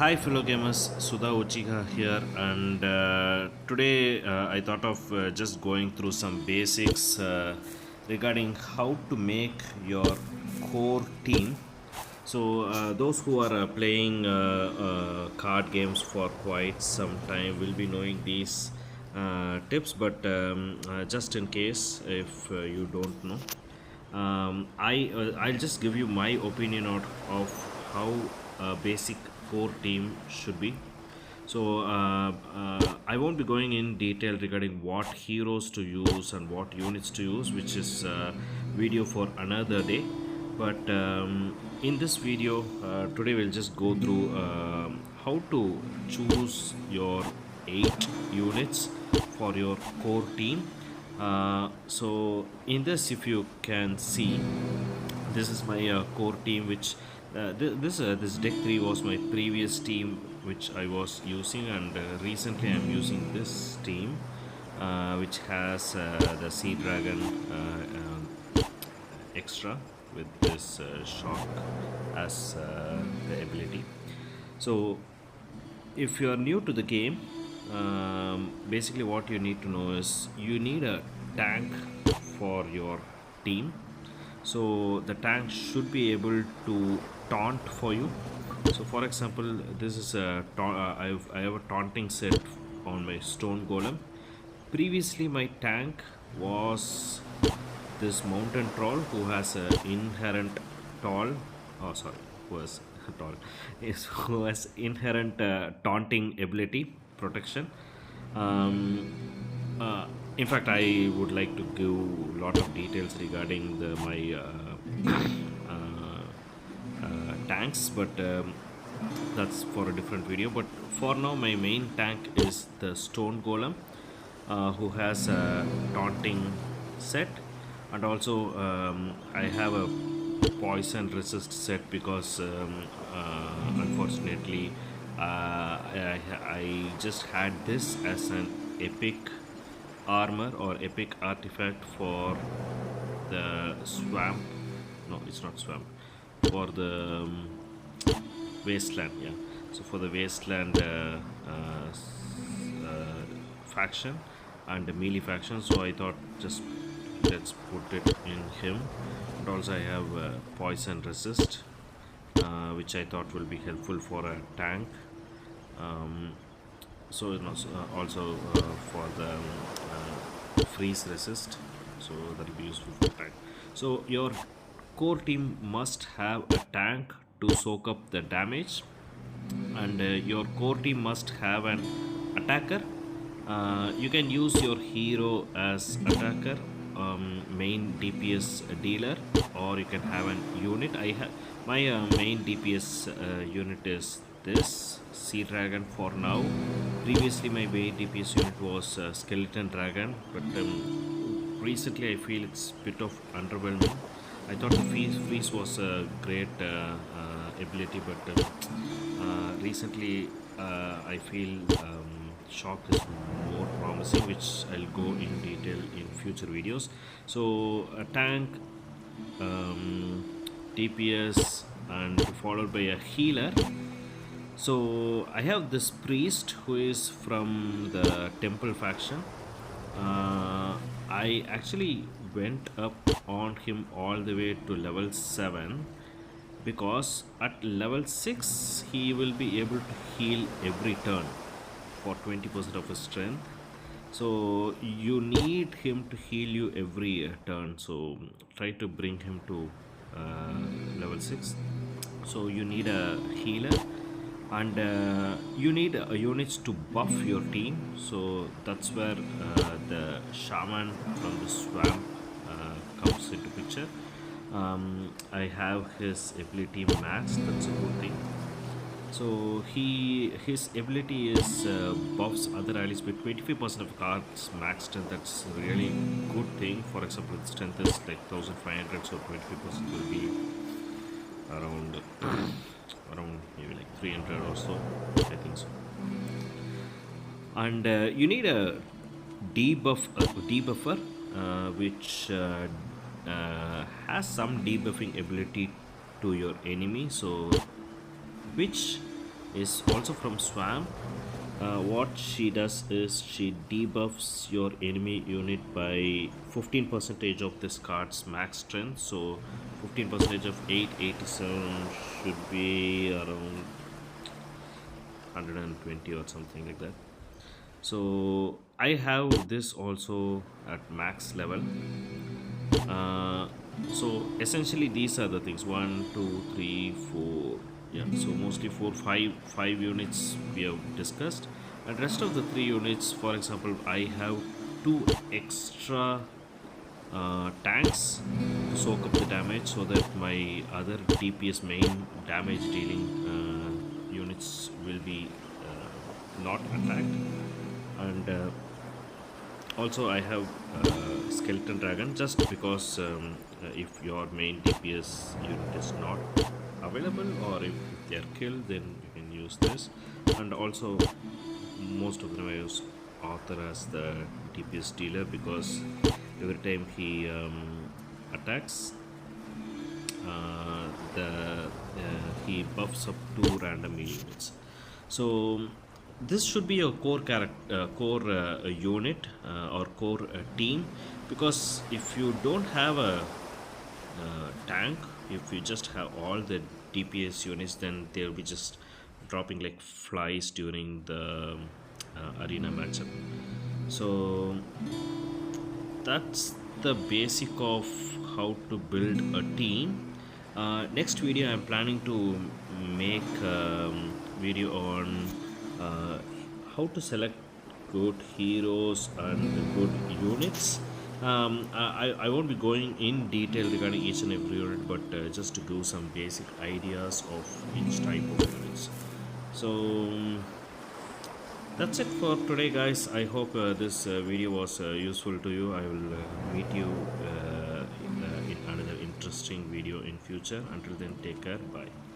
Hi, fellow gamers. Sudhauchiha here, and today I thought of just going through some basics regarding how to make your core team. So, those who are playing card games for quite some time will be knowing these tips, but just in case if you don't know, I'll just give you my opinion of how a basic core team should be. So I won't be going in detail regarding what heroes to use and what units to use, which is video for another day. But in this video today we'll just go through how to choose your 8 units for your core team. So in this, if you can see, this is my core team, which this deck 3 was my previous team which I was using, and recently I'm using this team which has the sea dragon extra with this shock as the ability. So if you are new to the game, basically what you need to know is you need a tank for your team. So the tank should be able to taunt for you. So for example, this is I have a taunting set on my stone golem. Previously my tank was this mountain troll who has a inherent tall, oh sorry, who has tall, is who has inherent taunting ability protection. um, in fact, I would like to give a lot of details regarding my tanks, but that's for a different video. But for now, my main tank is the stone golem, who has a taunting set, and also I have a poison resist set because unfortunately I just had this as an epic armor or epic artifact for the swamp. No, it's not swamp, for the wasteland. Yeah, so for the wasteland faction and the melee faction, so I thought just let's put it in him. And also I have poison resist, which I thought will be helpful for a tank. um, so also for the freeze resist, so that will be useful for tank. So your core team must have a tank to soak up the damage, and your core team must have an attacker. You can use your hero as attacker, main DPS dealer, or you can have an unit. I have my main DPS unit is this sea dragon for now. Previously my main DPS unit was skeleton dragon, but recently I feel it's a bit of underwhelming. I thought the freeze was a great ability, but recently I feel shock is more promising, which I'll go in detail in future videos. So a tank, um, DPS, and followed by a healer. So I have this priest who is from the temple faction. I actually went up on him all the way to level 7, because at level 6 he will be able to heal every turn for 20% of his strength. So you need him to heal you every turn, so try to bring him to level 6. So you need a healer, and you need units to buff your team. So that's where the shaman from the swamp comes into picture. I have his ability maxed, that's a good thing. So his ability is buffs other allies by 25% of cards maxed, and that's a really good thing. For example, its strength is like 1500, so 25% will be around around maybe like 300 or so, I think so. And you need a debuffer, which has some debuffing ability to your enemy, so which is also from Swamp. What she does is she debuffs your enemy unit by 15 percentage of this card's max strength. So 15 percentage of 887 should be around 120 or something like that. So I have this also at max level. uh, so essentially these are the things: one, two, three, four. Yeah, so mostly four, five units we have discussed, and rest of the three units, for example, I have two extra tanks to soak up the damage so that my other DPS main damage dealing units will be not attacked. And also I have skeleton dragon, just because if your main DPS unit is not available, or if they are killed, then you can use this. And also most of them I use Arthur as the DPS dealer, because every time he attacks, the he buffs up two random units. So this should be a core character, core unit, or core team, because if you don't have a tank, if you just have all the DPS units, then they'll be just dropping like flies during the arena matchup. So that's the basic of how to build a team. Next video I'm planning to make video on uh, how to select good heroes and good units. I won't be going in detail regarding each and every unit, but just to give some basic ideas of each type of units. So that's it for today, guys. I hope this video was useful to you. I will meet you in another interesting video in future. Until then, take care. Bye.